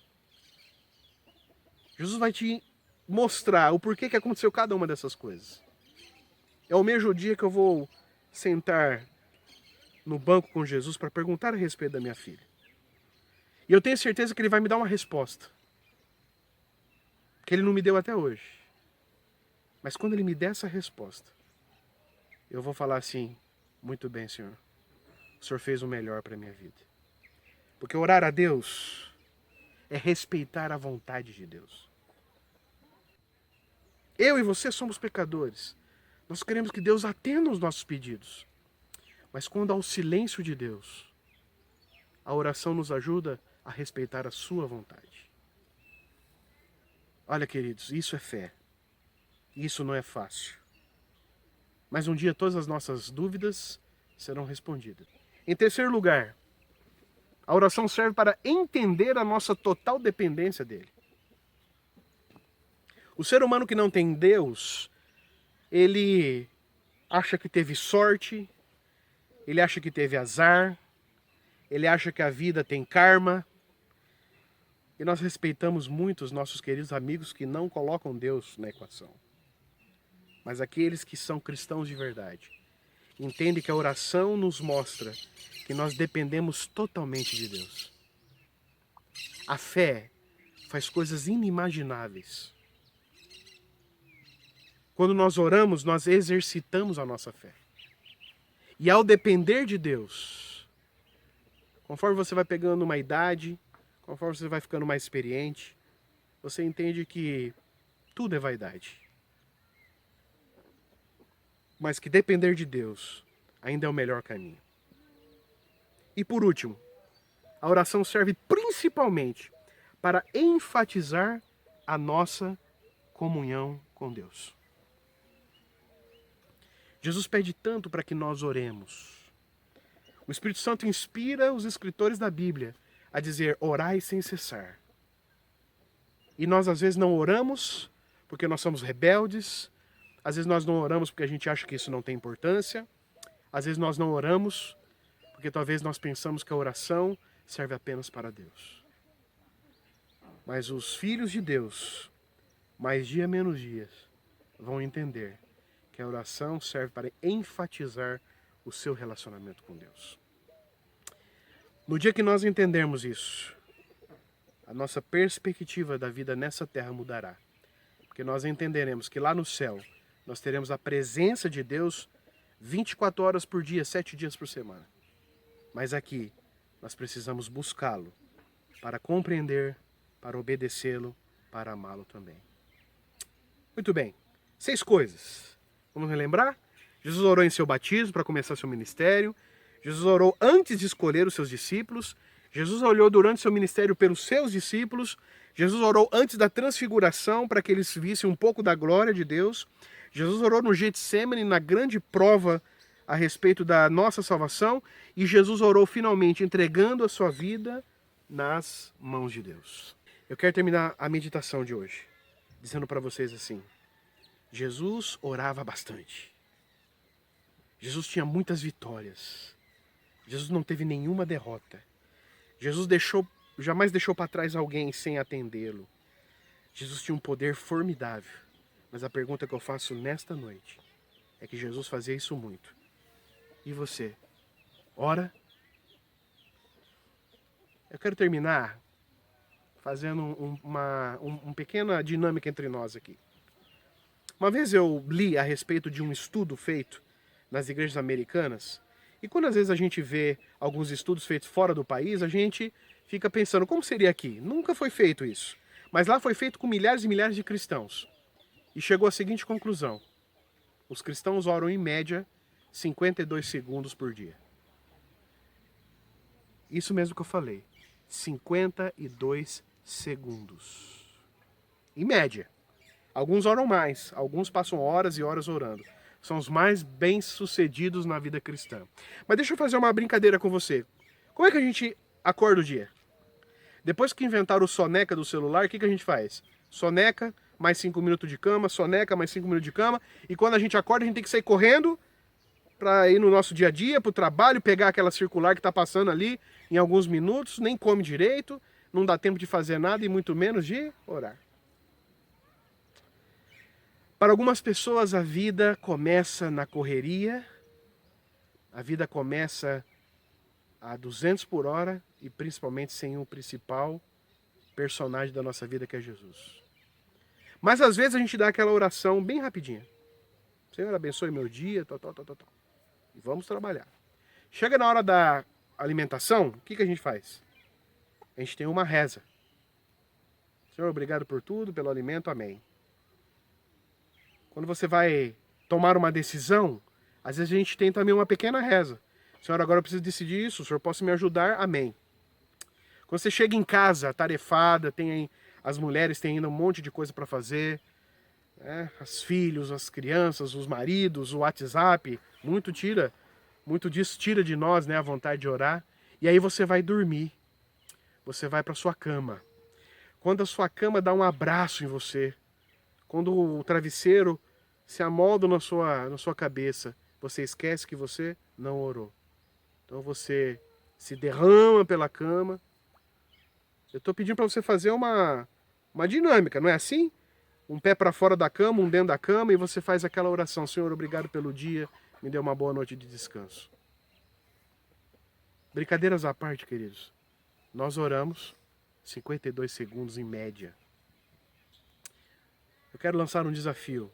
Jesus vai te mostrar o porquê que aconteceu cada uma dessas coisas. É o mesmo dia que eu vou sentar no banco com Jesus para perguntar a respeito da minha filha. E eu tenho certeza que ele vai me dar uma resposta. Que ele não me deu até hoje. Mas quando ele me der essa resposta, eu vou falar assim: muito bem, Senhor. O Senhor fez o melhor para a minha vida. Porque orar a Deus é respeitar a vontade de Deus. Eu e você somos pecadores. Nós queremos que Deus atenda os nossos pedidos. Mas quando há o silêncio de Deus, a oração nos ajuda a respeitar a sua vontade. Olha, queridos, isso é fé. Isso não é fácil. Mas um dia todas as nossas dúvidas serão respondidas. Em terceiro lugar, a oração serve para entender a nossa total dependência dele. O ser humano que não tem Deus, ele acha que teve sorte, ele acha que teve azar, ele acha que a vida tem karma. E nós respeitamos muito os nossos queridos amigos que não colocam Deus na equação. Mas aqueles que são cristãos de verdade entendem que a oração nos mostra que nós dependemos totalmente de Deus. A fé faz coisas inimagináveis. Quando nós oramos, nós exercitamos a nossa fé. E ao depender de Deus, conforme você vai pegando uma idade, conforme você vai ficando mais experiente, você entende que tudo é vaidade. Mas que depender de Deus ainda é o melhor caminho. E por último, a oração serve principalmente para enfatizar a nossa comunhão com Deus. Jesus pede tanto para que nós oremos. O Espírito Santo inspira os escritores da Bíblia a dizer: orai sem cessar. E nós às vezes não oramos porque nós somos rebeldes, às vezes nós não oramos porque a gente acha que isso não tem importância, às vezes nós não oramos porque talvez nós pensamos que a oração serve apenas para Deus. Mas os filhos de Deus, mais dia menos dias, vão entender que a oração serve para enfatizar o seu relacionamento com Deus. No dia que nós entendermos isso, a nossa perspectiva da vida nessa terra mudará. Porque nós entenderemos que lá no céu nós teremos a presença de Deus 24 horas por dia, 7 dias por semana. Mas aqui nós precisamos buscá-lo para compreender, para obedecê-lo, para amá-lo também. Muito bem, 6 coisas. Vamos relembrar? Jesus orou em seu batismo para começar seu ministério. Jesus orou antes de escolher os seus discípulos. Jesus orou durante seu ministério pelos seus discípulos. Jesus orou antes da transfiguração para que eles vissem um pouco da glória de Deus. Jesus orou no Getsêmani, na grande prova a respeito da nossa salvação. E Jesus orou finalmente entregando a sua vida nas mãos de Deus. Eu quero terminar a meditação de hoje dizendo para vocês assim: Jesus orava bastante. Jesus tinha muitas vitórias. Jesus não teve nenhuma derrota. Jesus jamais deixou para trás alguém sem atendê-lo. Jesus tinha um poder formidável. Mas a pergunta que eu faço nesta noite é que Jesus fazia isso muito. E você? Ora? Eu quero terminar fazendo uma pequena dinâmica entre nós aqui. Uma vez eu li a respeito de um estudo feito nas igrejas americanas, e quando às vezes a gente vê alguns estudos feitos fora do país, a gente fica pensando, como seria aqui? Nunca foi feito isso. Mas lá foi feito com milhares e milhares de cristãos. E chegou à seguinte conclusão: os cristãos oram em média 52 segundos por dia. Isso mesmo que eu falei. 52 segundos. Em média. Alguns oram mais, alguns passam horas e horas orando. São os mais bem-sucedidos na vida cristã. Mas deixa eu fazer uma brincadeira com você. Como é que a gente acorda o dia? Depois que inventaram o soneca do celular, o que a gente faz? Soneca, mais 5 minutos de cama, soneca, mais 5 minutos de cama. E quando a gente acorda, a gente tem que sair correndo para ir no nosso dia a dia, para o trabalho, pegar aquela circular que está passando ali em alguns minutos, nem come direito, não dá tempo de fazer nada e muito menos de orar. Para algumas pessoas a vida começa na correria, a vida começa a 200 por hora e principalmente sem o principal personagem da nossa vida que é Jesus. Mas às vezes a gente dá aquela oração bem rapidinha. Senhor, abençoe meu dia, tal. E vamos trabalhar. Chega na hora da alimentação, o que a gente faz? A gente tem uma reza. Senhor, obrigado por tudo, pelo alimento, amém. Quando você vai tomar uma decisão, às vezes a gente tem também uma pequena reza. Senhor, agora eu preciso decidir isso, o Senhor possa me ajudar, amém. Quando você chega em casa, atarefada, as mulheres têm ainda um monte de coisa para fazer, né? Os filhos, as crianças, os maridos, o WhatsApp, muito disso tira de nós, né, a vontade de orar. E aí você vai dormir, você vai para sua cama. Quando a sua cama dá um abraço em você, quando o travesseiro se amolda na sua cabeça, você esquece que você não orou. Então você se derrama pela cama. Eu estou pedindo para você fazer uma dinâmica, não é assim? Um pé para fora da cama, um dentro da cama, e você faz aquela oração. Senhor, obrigado pelo dia, me dê uma boa noite de descanso. Brincadeiras à parte, queridos. Nós oramos 52 segundos em média. Eu quero lançar um desafio.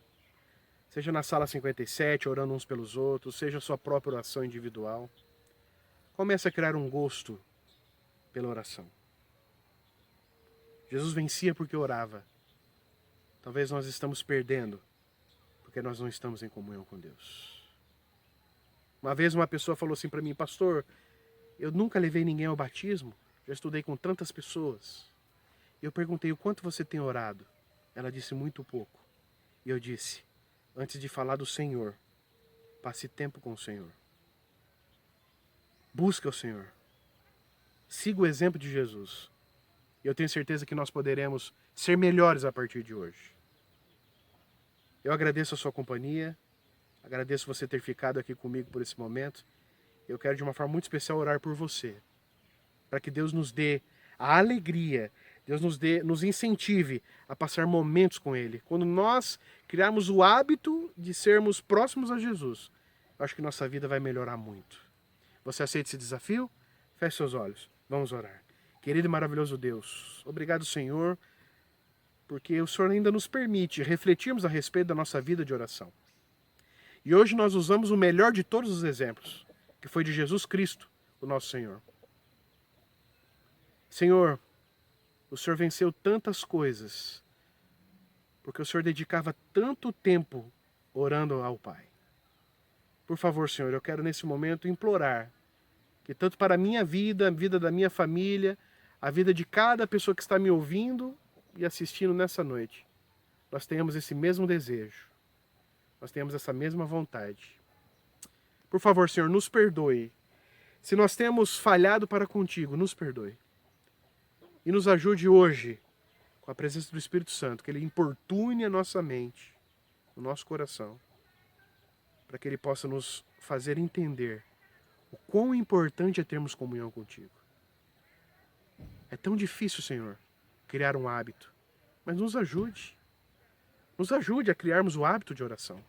Seja na sala 57, orando uns pelos outros, seja a sua própria oração individual. Comece a criar um gosto pela oração. Jesus vencia porque orava. Talvez nós estamos perdendo porque nós não estamos em comunhão com Deus. Uma vez uma pessoa falou assim para mim, pastor, eu nunca levei ninguém ao batismo, já estudei com tantas pessoas. E eu perguntei, o quanto você tem orado? Ela disse, muito pouco. E eu disse, antes de falar do Senhor, passe tempo com o Senhor. Busque o Senhor. Siga o exemplo de Jesus. E eu tenho certeza que nós poderemos ser melhores a partir de hoje. Eu agradeço a sua companhia. Agradeço você ter ficado aqui comigo por esse momento. Eu quero de uma forma muito especial orar por você. Para que Deus nos dê a alegria, Deus nos incentive a passar momentos com Ele. Quando nós criarmos o hábito de sermos próximos a Jesus, eu acho que nossa vida vai melhorar muito. Você aceita esse desafio? Feche seus olhos. Vamos orar. Querido e maravilhoso Deus, obrigado, Senhor, porque o Senhor ainda nos permite refletirmos a respeito da nossa vida de oração. E hoje nós usamos o melhor de todos os exemplos, que foi de Jesus Cristo, o nosso Senhor. Senhor, o Senhor venceu tantas coisas, porque o Senhor dedicava tanto tempo orando ao Pai. Por favor, Senhor, eu quero nesse momento implorar que tanto para a minha vida, a vida da minha família, a vida de cada pessoa que está me ouvindo e assistindo nessa noite, nós tenhamos esse mesmo desejo, nós tenhamos essa mesma vontade. Por favor, Senhor, nos perdoe. Se nós temos falhado para contigo, nos perdoe. E nos ajude hoje, com a presença do Espírito Santo, que Ele importune a nossa mente, o nosso coração, para que Ele possa nos fazer entender o quão importante é termos comunhão contigo. É tão difícil, Senhor, criar um hábito, mas nos ajude. Nos ajude a criarmos o hábito de oração.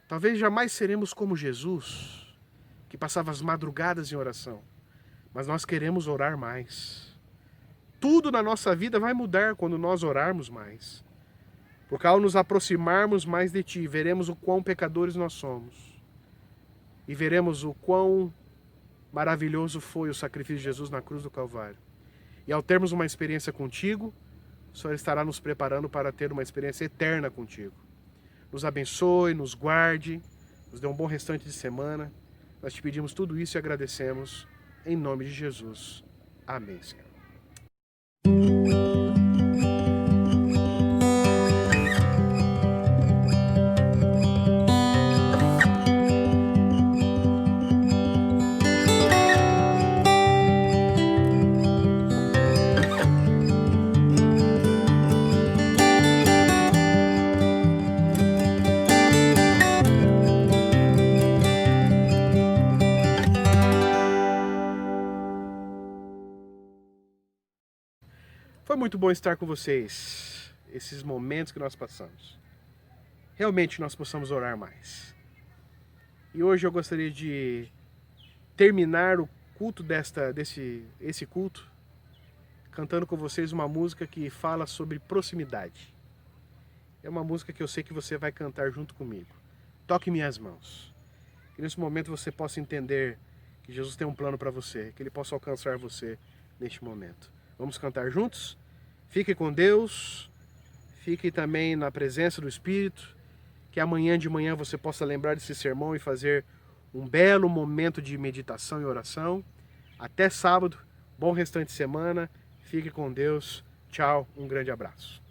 Talvez jamais seremos como Jesus, que passava as madrugadas em oração, mas nós queremos orar mais. Tudo na nossa vida vai mudar quando nós orarmos mais. Porque ao nos aproximarmos mais de Ti, veremos o quão pecadores nós somos. E veremos o quão maravilhoso foi o sacrifício de Jesus na cruz do Calvário. E ao termos uma experiência contigo, o Senhor estará nos preparando para ter uma experiência eterna contigo. Nos abençoe, nos guarde, nos dê um bom restante de semana. Nós te pedimos tudo isso e agradecemos em nome de Jesus. Amém, Senhor. Foi muito bom estar com vocês, esses momentos que nós passamos. Realmente nós possamos orar mais. E hoje eu gostaria de terminar o culto esse culto cantando com vocês uma música que fala sobre proximidade. É uma música que eu sei que você vai cantar junto comigo. Toque minhas mãos. Que nesse momento você possa entender que Jesus tem um plano para você, que Ele possa alcançar você neste momento. Vamos cantar juntos? Fique com Deus, fique também na presença do Espírito, que amanhã de manhã você possa lembrar desse sermão e fazer um belo momento de meditação e oração. Até sábado, bom restante de semana, fique com Deus, tchau, um grande abraço.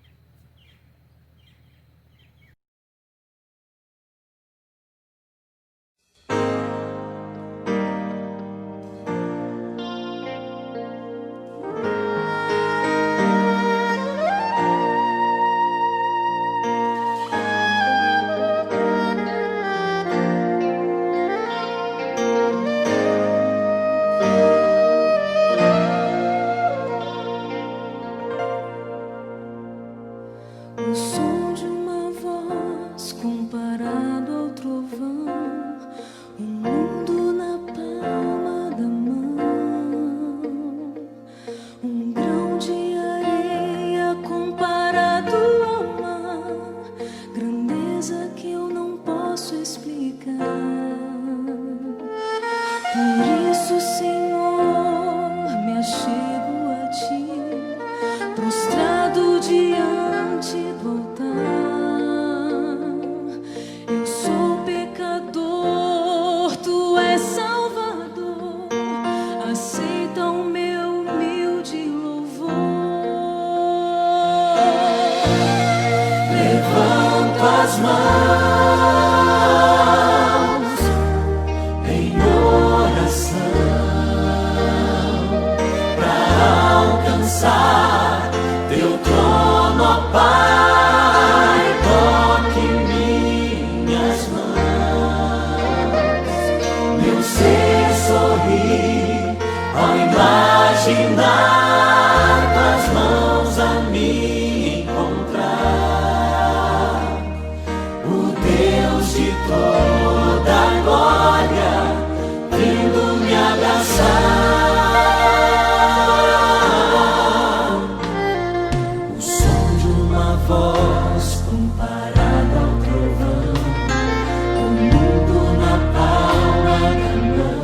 O som de uma voz comparado ao trovão, o mundo na palma da mão, um grão de areia comparado ao mar, grandeza que eu não posso explicar. Por isso, Senhor, me achego a Ti, prostrado diante do altar. Eu sou pecador, Tu és Salvador, aceita o meu humilde louvor. Levanto as mãos em oração para alcançar Teu trono, ó Pai. Toque minhas mãos, meu ser sorrir ao imaginar Tuas mãos a me encontrar. O Deus de toda glória vindo me abraçar. O som de uma voz comparada ao trovão, o mundo na palma da mão,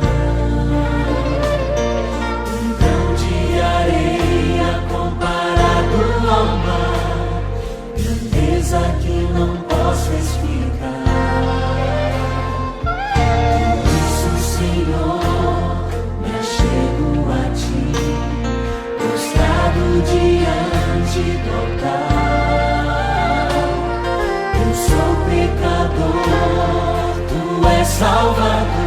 um grão de areia comparado ao mar, grandeza que não posso explicar. Por isso, Senhor, me achego a Ti, prostrado diante do altar. Eu sou pecador, Tu és Salvador,